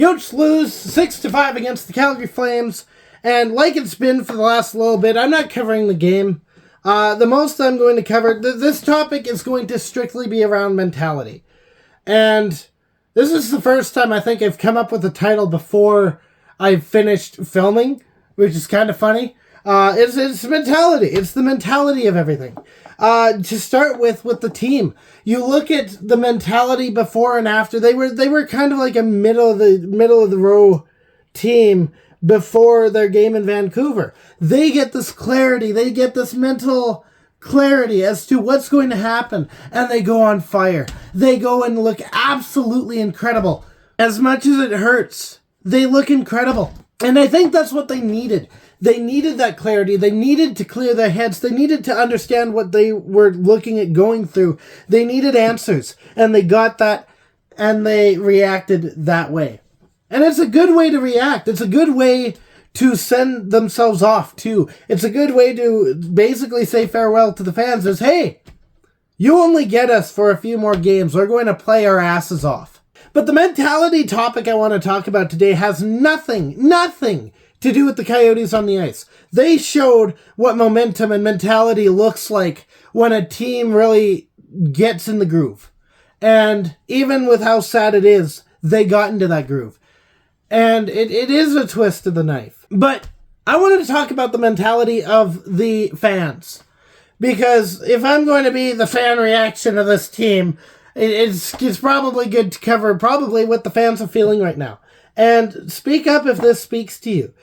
Coyotes lose 6-5 against the Calgary Flames, and like it's been for the last little bit, I'm not covering the game. The most I'm going to cover, this topic is going to strictly be around mentality. And this is the first time I think I've come up with a title before I've finished filming, which is kind of funny. It's mentality. It's the mentality of everything. To start with the team, you look at the mentality before and after. They were kind of like a middle of the row team before their game in Vancouver. They get this clarity. They get this mental clarity as to what's going to happen, and they go on fire. They go and look absolutely incredible. As much as it hurts, they look incredible. And I think that's what they needed. They needed that clarity. They needed to clear their heads. They needed to understand what they were looking at going through. They needed answers, and they got that, and they reacted that way. And it's a good way to react. It's a good way to send themselves off, too. It's a good way to basically say farewell to the fans as, hey, you only get us for a few more games. We're going to play our asses off. But the mentality topic I want to talk about today has nothing to do with the Coyotes on the ice. They showed what momentum and mentality looks like when a team really gets in the groove. And even with how sad it is, they got into that groove. And it is a twist of the knife. But I wanted to talk about the mentality of the fans. Because if I'm going to be the fan reaction of this team, it's probably good to cover probably what the fans are feeling right now. And speak up if this speaks to you.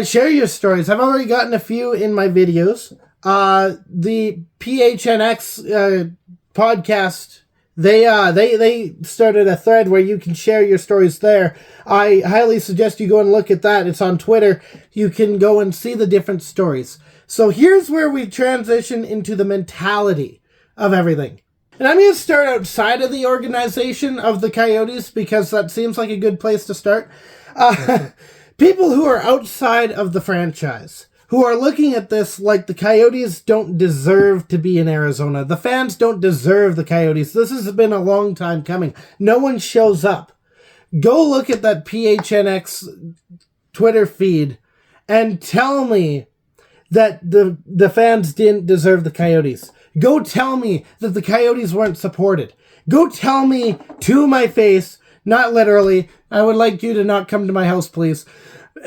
Share your stories. I've already gotten a few in my videos. The PHNX podcast, they started a thread where you can share your stories there. I highly suggest you go and look at that. It's on Twitter. You can go and see the different stories. So here's where we transition into the mentality of everything. And I'm going to start outside of the organization of the Coyotes because that seems like a good place to start. People who are outside of the franchise, who are looking at this like the Coyotes don't deserve to be in Arizona. The fans don't deserve the Coyotes. This has been a long time coming. No one shows up. Go look at that PHNX Twitter feed and tell me that the fans didn't deserve the Coyotes. Go tell me that the Coyotes weren't supported. Go tell me to my face, not literally, I would like you to not come to my house, please,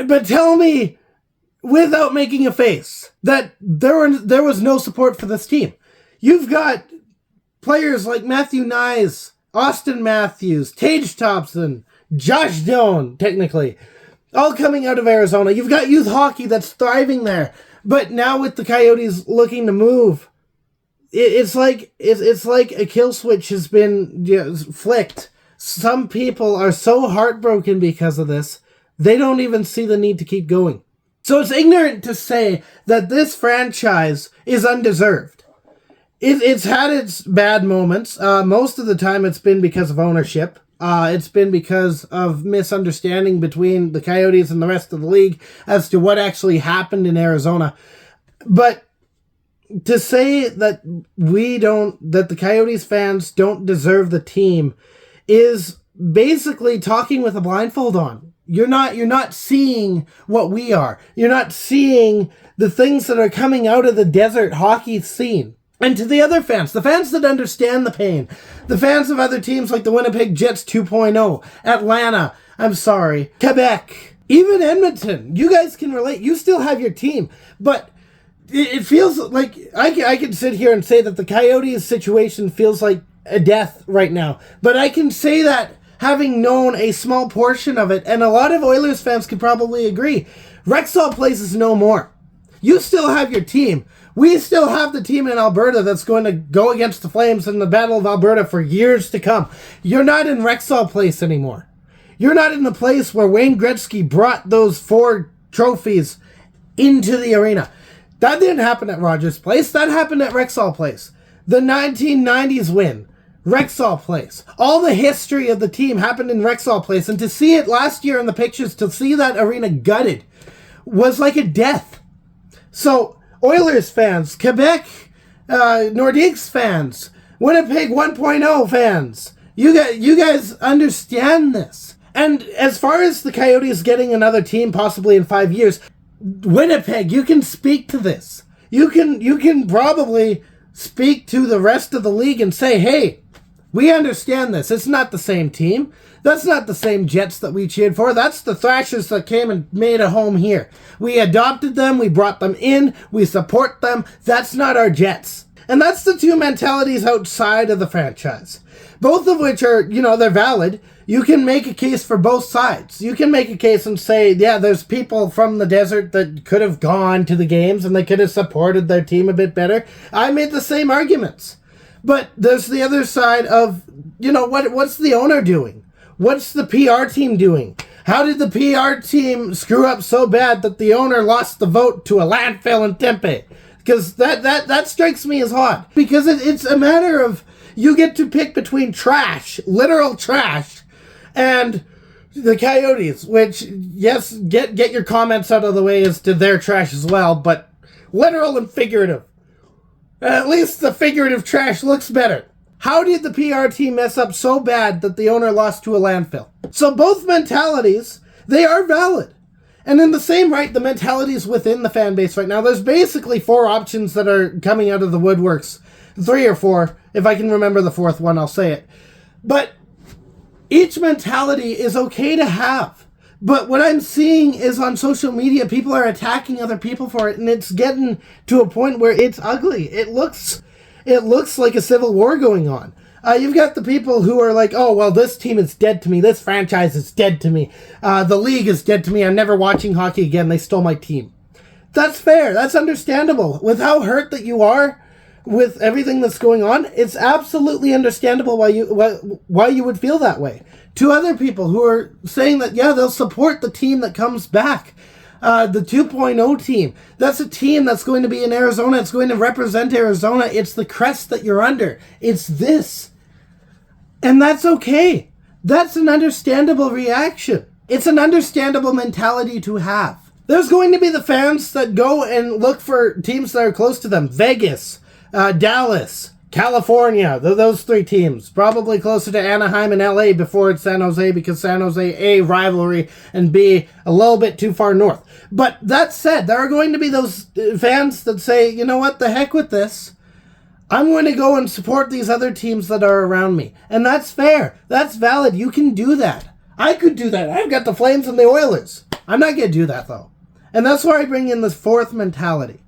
but tell me without making a face that there was no support for this team. You've got players like Matthew Nyes, Austin Matthews, Tage Thompson, Josh Doan, technically, all coming out of Arizona. You've got youth hockey that's thriving there. But now with the Coyotes looking to move, it's like a kill switch has been flicked. Some people are so heartbroken because of this, they don't even see the need to keep going. So it's ignorant to say that this franchise is undeserved. It's had its bad moments. Most of the time it's been because of ownership. It's been because of misunderstanding between the Coyotes and the rest of the league as to what actually happened in Arizona. But to say that that the Coyotes fans don't deserve the team is basically talking with a blindfold on. You're not seeing what we are. You're not seeing the things that are coming out of the desert hockey scene. And to the other fans, the fans that understand the pain, the fans of other teams like the Winnipeg Jets 2.0, Atlanta, Quebec, even Edmonton, you guys can relate. You still have your team, but it feels like I can sit here and say that the Coyotes situation feels like a death right now. But I can say that having known a small portion of it, and a lot of Oilers fans could probably agree, Rexall Place is no more. You still have your team. We still have the team in Alberta that's going to go against the Flames in the Battle of Alberta for years to come. You're not in Rexall Place anymore. You're not in the place where Wayne Gretzky brought those 4 trophies into the arena. That didn't happen at Rogers Place. That happened at Rexall Place. The 1990s win, Rexall Place. All the history of the team happened in Rexall Place. And to see it last year in the pictures, to see that arena gutted, was like a death. So, Oilers fans, Quebec, Nordiques fans, Winnipeg 1.0 fans, you guys understand this. And as far as the Coyotes getting another team possibly in 5 years, Winnipeg, you can speak to this. You can probably speak to the rest of the league and say, hey, we understand this. It's not the same team. That's not the same Jets that we cheered for. That's the Thrashers that came and made a home here. We adopted them. We brought them in. We support them. That's not our Jets. And that's the two mentalities outside of the franchise. Both of which are, they're valid. You can make a case for both sides. You can make a case and say, yeah, there's people from the desert that could have gone to the games and they could have supported their team a bit better. I made the same arguments. But there's the other side of, what's the owner doing? What's the PR team doing? How did the PR team screw up so bad that the owner lost the vote to a landfill in Tempe? Because that strikes me as odd. Because it's a matter of, you get to pick between trash, literal trash, and the Coyotes, which, yes, get your comments out of the way as to their trash as well, but literal and figurative. At least the figurative trash looks better. How did the PR team mess up so bad that the owner lost to a landfill? So both mentalities, they are valid. And in the same right, the mentalities within the fan base right now, there's basically 4 options that are coming out of the woodworks. 3 or 4. If I can remember the 4th one, I'll say it. But each mentality is okay to have. But what I'm seeing is on social media, people are attacking other people for it, and it's getting to a point where it's ugly. It looks like a civil war going on. You've got the people who are like, oh, well, this team is dead to me. This franchise is dead to me. The league is dead to me. I'm never watching hockey again. They stole my team. That's fair. That's understandable. With how hurt that you are with everything that's going on, it's absolutely understandable why you would feel that way. To other people who are saying that, yeah, they'll support the team that comes back. The 2.0 team. That's a team that's going to be in Arizona. It's going to represent Arizona. It's the crest that you're under. It's this. And that's okay. That's an understandable reaction. It's an understandable mentality to have. There's going to be the fans that go and look for teams that are close to them. Vegas, Dallas, California, those 3 teams. Probably closer to Anaheim and LA before it's San Jose, because San Jose, A, rivalry, and B, a little bit too far north. But that said, there are going to be those fans that say, you know what, the heck with this. I'm going to go and support these other teams that are around me. And that's fair. That's valid. You can do that. I could do that. I've got the Flames and the Oilers. I'm not going to do that, though. And that's where I bring in this 4th mentality.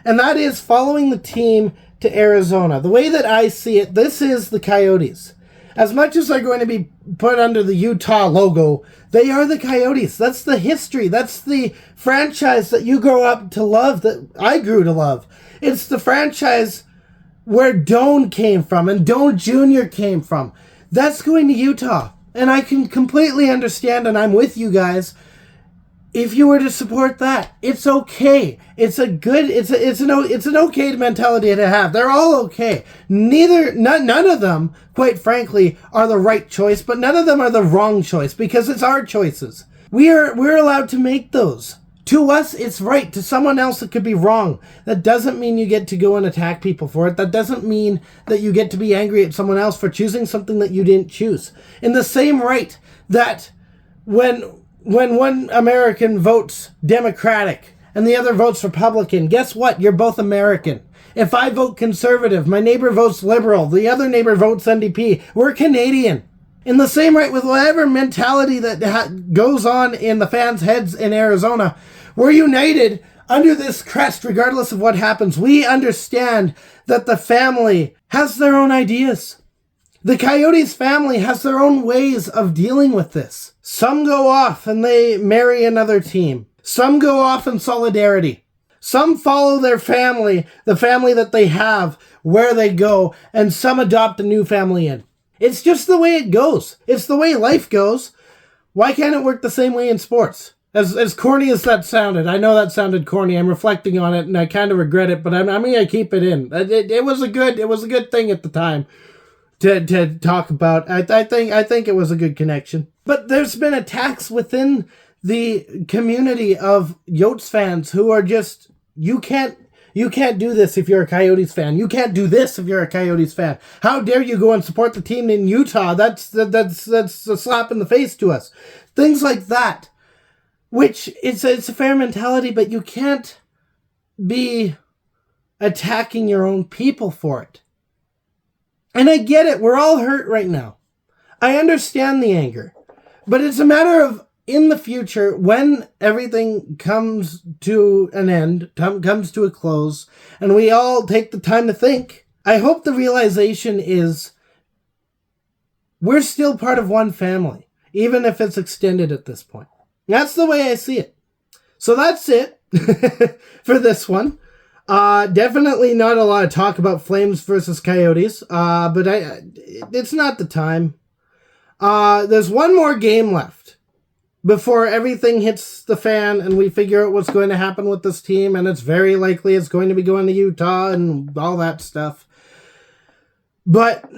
And that is following the team to Arizona. The way that I see it, this is the Coyotes. As much as they're going to be put under the Utah logo, they are the Coyotes. That's the history. That's the franchise that you grow up to love, that I grew to love. It's the franchise where Doan came from and Doan Jr. came from. That's going to Utah. And I can completely understand, and I'm with you guys, if you were to support that. It's okay. It's an okay mentality to have. They're all okay. None of them, quite frankly, are the right choice, but none of them are the wrong choice, because it's our choices. We're allowed to make those. To us, it's right. To someone else, it could be wrong. That doesn't mean you get to go and attack people for it. That doesn't mean that you get to be angry at someone else for choosing something that you didn't choose. In the same right that when one American votes Democratic and the other votes Republican, guess what? You're both American. If I vote Conservative, my neighbor votes Liberal, the other neighbor votes NDP, we're Canadian. In the same right, with whatever mentality that goes on in the fans' heads in Arizona, we're united under this crest regardless of what happens. We understand that the family has their own ideas. The Coyotes family has their own ways of dealing with this. Some go off and they marry another team. Some go off in solidarity. Some follow their family, the family that they have, where they go, and some adopt a new family in. It's just the way it goes. It's the way life goes. Why can't it work the same way in sports? As corny as that sounded, I know that sounded corny. I'm reflecting on it, and I kind of regret it, but I'm going to keep it in. It was a good thing at the time to talk about. I think it was a good connection. But there's been attacks within the community of YOTES fans who are just, you can't You can't do this if you're a Coyotes fan. You can't do this if you're a Coyotes fan. How dare you go and support the team in Utah? That's a slap in the face to us. Things like that. Which, it's a fair mentality, but you can't be attacking your own people for it. And I get it. We're all hurt right now. I understand the anger. But it's a matter of, in the future, when everything comes to an end, comes to a close, and we all take the time to think, I hope the realization is we're still part of one family, even if it's extended at this point. That's the way I see it. So that's it for this one. Definitely not a lot of talk about Flames versus Coyotes, but it's not the time. There's one more game left before everything hits the fan and we figure out what's going to happen with this team, and it's very likely it's going to be going to Utah and all that stuff. But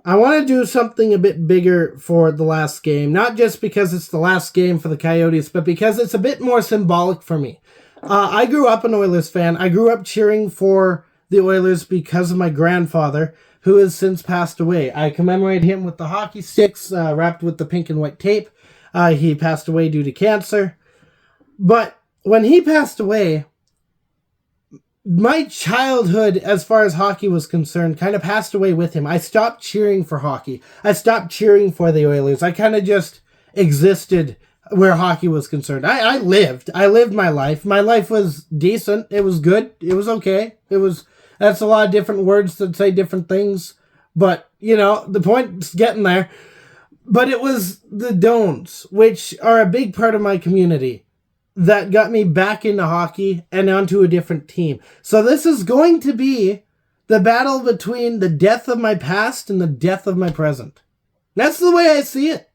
I want to do something a bit bigger for the last game, not just because it's the last game for the Coyotes, but because it's a bit more symbolic for me. I grew up an Oilers fan. I grew up cheering for the Oilers because of my grandfather, who has since passed away. I commemorate him with the hockey sticks wrapped with the pink and white tape. He passed away due to cancer. But when he passed away, my childhood, as far as hockey was concerned, kind of passed away with him. I stopped cheering for hockey. I stopped cheering for the Oilers. I kind of just existed where hockey was concerned. I lived my life. My life was decent. It was good. It was okay. That's a lot of different words that say different things. But, the point's getting there. But it was the Dones, which are a big part of my community, that got me back into hockey and onto a different team. So this is going to be the battle between the death of my past and the death of my present. That's the way I see it.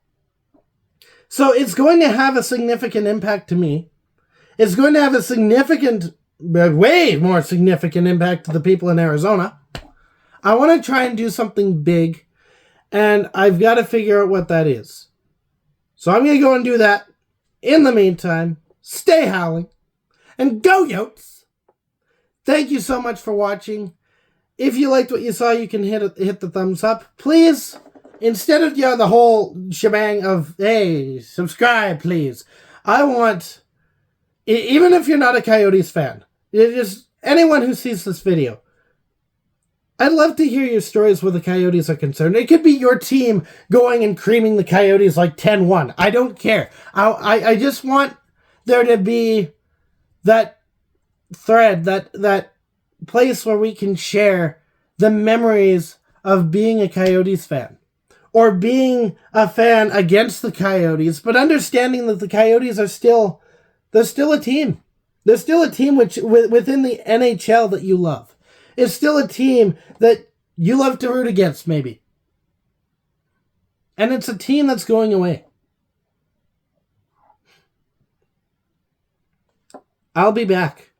So it's going to have a significant impact to me. It's going to have a way more significant impact to the people in Arizona. I want to try and do something big, and I've got to figure out what that is. So I'm going to go and do that. In the meantime, stay howling, and go Yotes! Thank you so much for watching. If you liked what you saw, you can hit the thumbs up. Please, instead of the whole shebang of, hey, subscribe, please. I want, even if you're not a Coyotes fan, just anyone who sees this video, I'd love to hear your stories where the Coyotes are concerned. It could be your team going and creaming the Coyotes like 10-1. I don't care. I just want there to be that thread, that place where we can share the memories of being a Coyotes fan, or being a fan against the Coyotes, but understanding that the Coyotes are still a team. They're still a team within the NHL that you love. It's still a team that you love to root against, maybe. And it's a team that's going away. I'll be back.